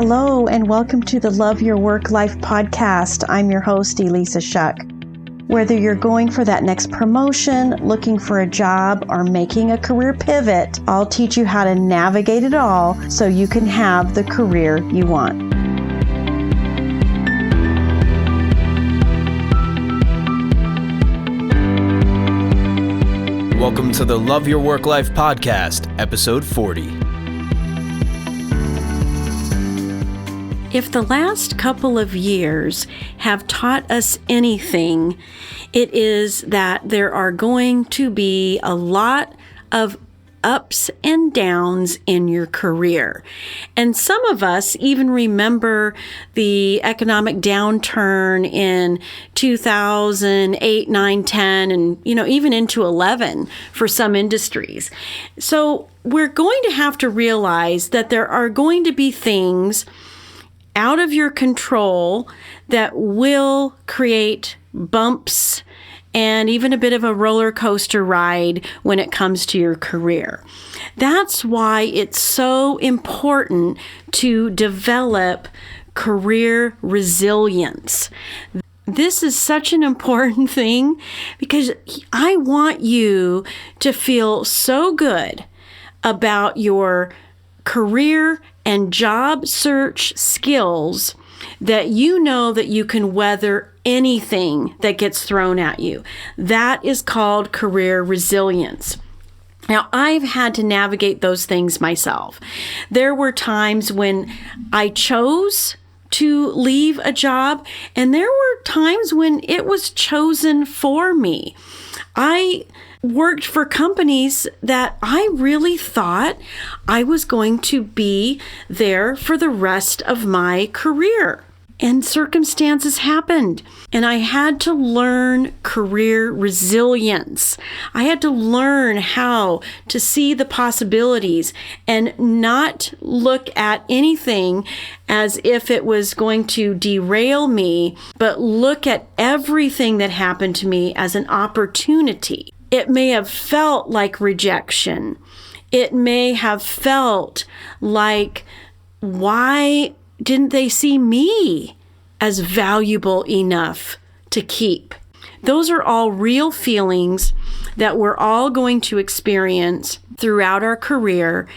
Hello, and welcome to the Love Your Work Life podcast. I'm your host, Elissa Shuck. Whether you're going for that next promotion, looking for a job, or making a career pivot, I'll teach you how to navigate it all so you can have the career you want. Welcome to the Love Your Work Life podcast, episode 40. If the last couple of years have taught us anything, it is that there are going to be a lot of ups and downs in your career. And some of us even remember the economic downturn in 2008, 9, 10, and even into 11 for some industries. So we're going to have to realize that there are going to be things out of your control that will create bumps and even a bit of a roller coaster ride when it comes to your career. That's why it's so important to develop career resilience. This is such an important thing because I want you to feel so good about your career and job search skills that you know that you can weather anything that gets thrown at you. That is called career resilience. Now, I've had to navigate those things myself. There were times when I chose to leave a job, and there were times when it was chosen for me. I worked for companies that I really thought I was going to be there for the rest of my career. And circumstances happened, and I had to learn career resilience. I had to learn how to see the possibilities and not look at anything as if it was going to derail me, but look at everything that happened to me as an opportunity. It may have felt like rejection. It may have felt like, why didn't they see me as valuable enough to keep? Those are all real feelings that we're all going to experience throughout our career.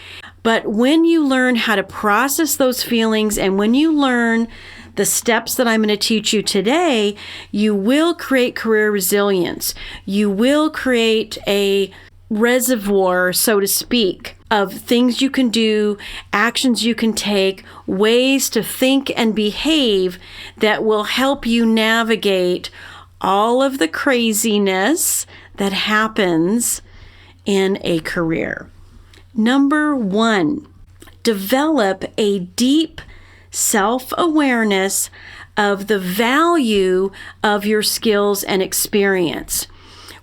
But when you learn how to process those feelings and when you learn the steps that I'm going to teach you today, you will create career resilience. You will create a reservoir, so to speak, of things you can do, actions you can take, ways to think and behave that will help you navigate all of the craziness that happens in a career. Number 1, develop a deep self-awareness of the value of your skills and experience.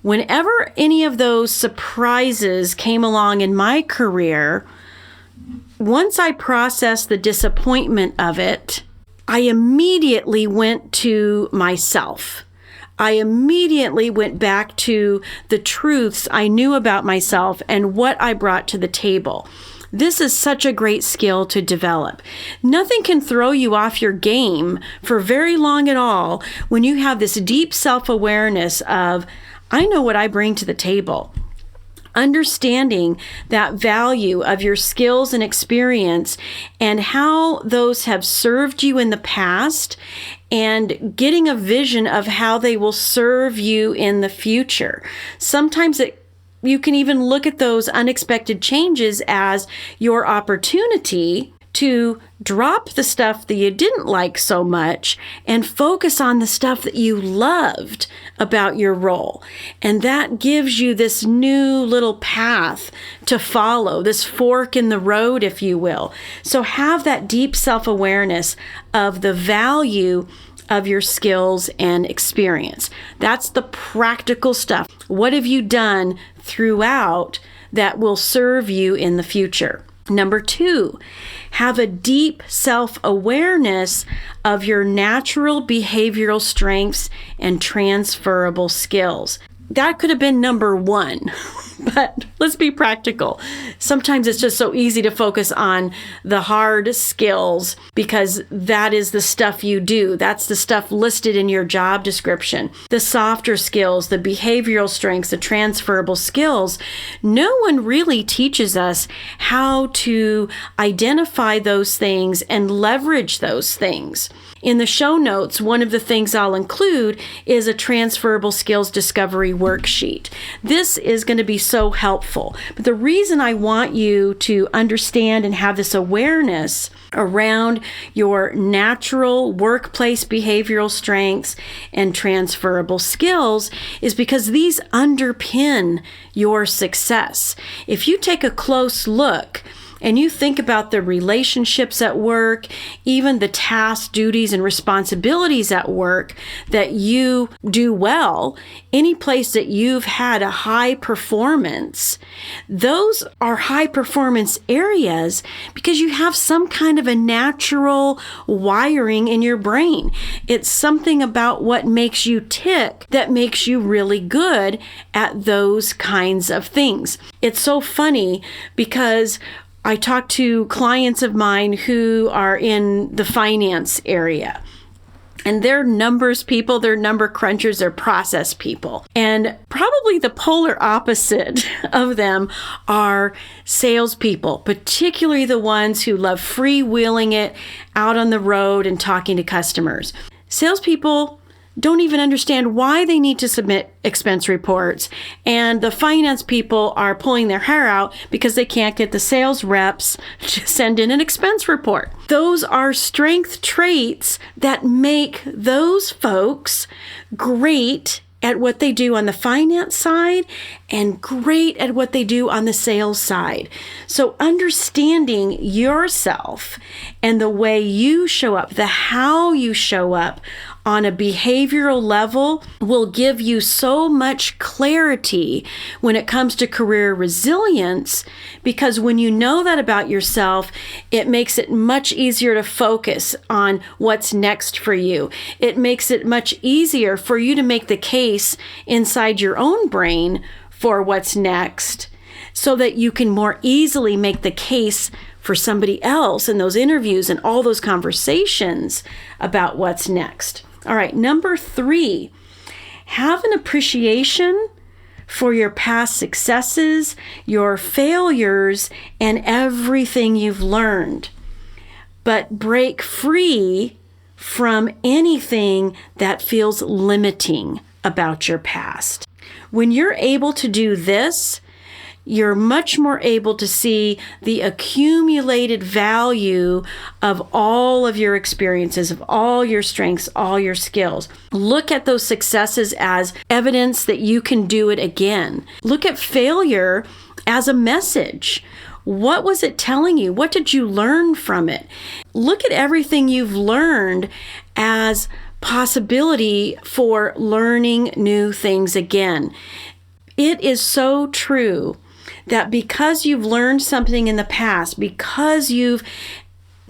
Whenever any of those surprises came along in my career, once I processed the disappointment of it, I immediately went to myself. I immediately went back to the truths I knew about myself and what I brought to the table. This is such a great skill to develop. Nothing can throw you off your game for very long at all when you have this deep self-awareness of, I know what I bring to the table. Understanding that value of your skills and experience and how those have served you in the past and getting a vision of how they will serve you in the future. Sometimes you can even look at those unexpected changes as your opportunity to drop the stuff that you didn't like so much and focus on the stuff that you loved about your role. And that gives you this new little path to follow, this fork in the road, if you will. So have that deep self-awareness of the value of your skills and experience. That's the practical stuff. What have you done throughout that will serve you in the future? Number 2, have a deep self-awareness of your natural behavioral strengths and transferable skills. That could have been number 1. But let's be practical. Sometimes it's just so easy to focus on the hard skills because that is the stuff you do. That's the stuff listed in your job description. The softer skills, the behavioral strengths, the transferable skills. No one really teaches us how to identify those things and leverage those things. In the show notes, one of the things I'll include is a transferable skills discovery worksheet. This is going to be so helpful. But the reason I want you to understand and have this awareness around your natural workplace behavioral strengths and transferable skills is because these underpin your success. If you take a close look and you think about the relationships at work, even the tasks, duties, and responsibilities at work that you do well, any place that you've had a high performance, those are high performance areas because you have some kind of a natural wiring in your brain. It's something about what makes you tick that makes you really good at those kinds of things. It's so funny because I talk to clients of mine who are in the finance area. And they're numbers people, they're number crunchers, they're process people. And probably the polar opposite of them are salespeople, particularly the ones who love freewheeling it out on the road and talking to customers. Salespeople don't even understand why they need to submit expense reports. And the finance people are pulling their hair out because they can't get the sales reps to send in an expense report. Those are strength traits that make those folks great at what they do on the finance side and great at what they do on the sales side. So understanding yourself and the way you show up, the how you show up on a behavioral level will give you so much clarity when it comes to career resilience, because when you know that about yourself, it makes it much easier to focus on what's next for you. It makes it much easier for you to make the case inside your own brain for what's next, so that you can more easily make the case for somebody else in those interviews and all those conversations about what's next. All right, number 3, have an appreciation for your past successes, your failures, and everything you've learned. But break free from anything that feels limiting about your past. When you're able to do this, you're much more able to see the accumulated value of all of your experiences, of all your strengths, all your skills. Look at those successes as evidence that you can do it again. Look at failure as a message. What was it telling you? What did you learn from it? Look at everything you've learned as possibility for learning new things again. It is so true that because you've learned something in the past, because you've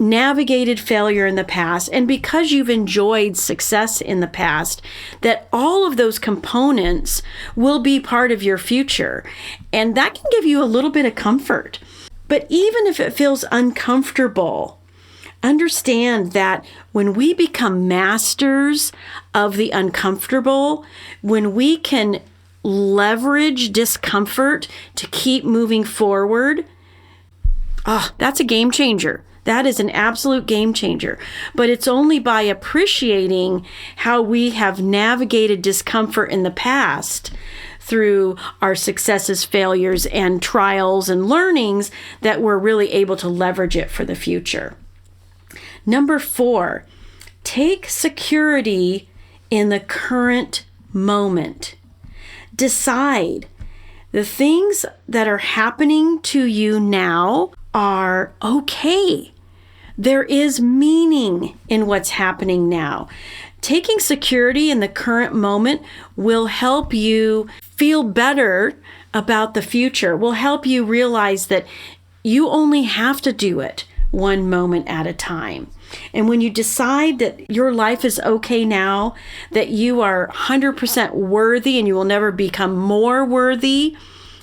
navigated failure in the past, and because you've enjoyed success in the past, that all of those components will be part of your future. And that can give you a little bit of comfort. But even if it feels uncomfortable, understand that when we become masters of the uncomfortable, when we can leverage discomfort to keep moving forward, that's a game changer. That is an absolute game changer. But it's only by appreciating how we have navigated discomfort in the past through our successes, failures, and trials and learnings that we're really able to leverage it for the future. Number 4, take security in the current moment. Decide the things that are happening to you now are okay. There is meaning in what's happening now. Taking security in the current moment will help you feel better about the future, will help you realize that you only have to do it one moment at a time. And when you decide that your life is okay now, that you are 100% worthy and you will never become more worthy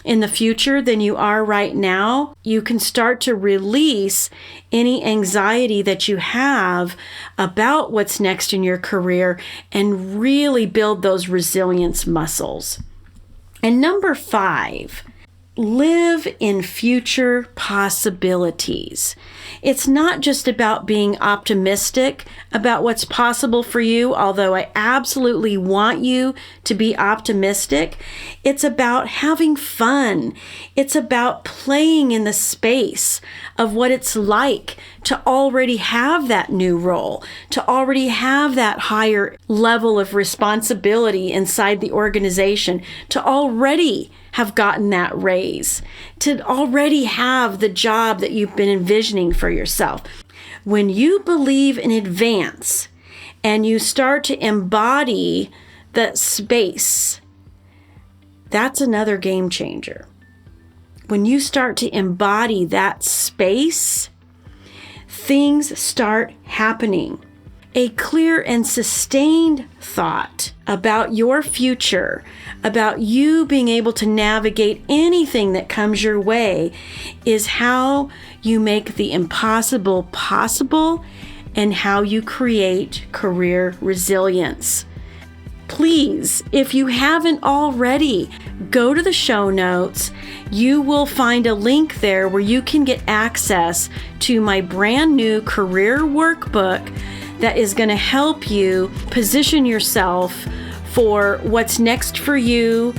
in the future than you are right now, you can start to release any anxiety that you have about what's next in your career and really build those resilience muscles. And number 5, live in future possibilities. It's not just about being optimistic about what's possible for you, although I absolutely want you to be optimistic. It's about having fun. It's about playing in the space of what it's like to already have that new role, to already have that higher level of responsibility inside the organization, to already have gotten that raise, to already have the job that you've been envisioning for yourself. When you believe in advance and you start to embody that space, that's another game changer. When you start to embody that space, things start happening. A clear and sustained thought about your future, about you being able to navigate anything that comes your way, is how you make the impossible possible and how you create career resilience. Please, if you haven't already, go to the show notes. You will find a link there where you can get access to my brand new career workbook that is going to help you position yourself for what's next for you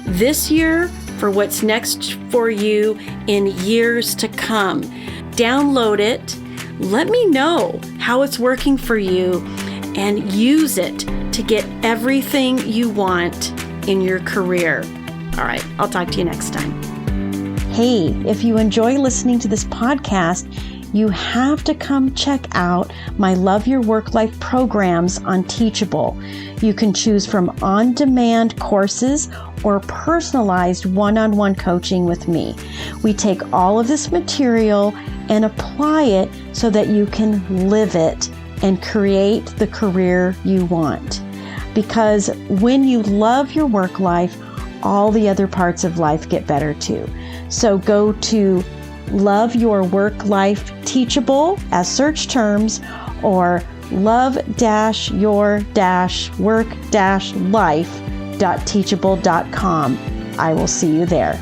this year, for what's next for you in years to come. Download it. Let me know how it's working for you and use it to get everything you want in your career. All right, I'll talk to you next time. Hey, if you enjoy listening to this podcast, you have to come check out my Love Your Work Life programs on Teachable. You can choose from on-demand courses or personalized one-on-one coaching with me. We take all of this material and apply it so that you can live it and create the career you want. Because when you love your work life, all the other parts of life get better too. So go to Love Your Work Life Teachable as search terms, or love-your-work-life.teachable.com. I will see you there.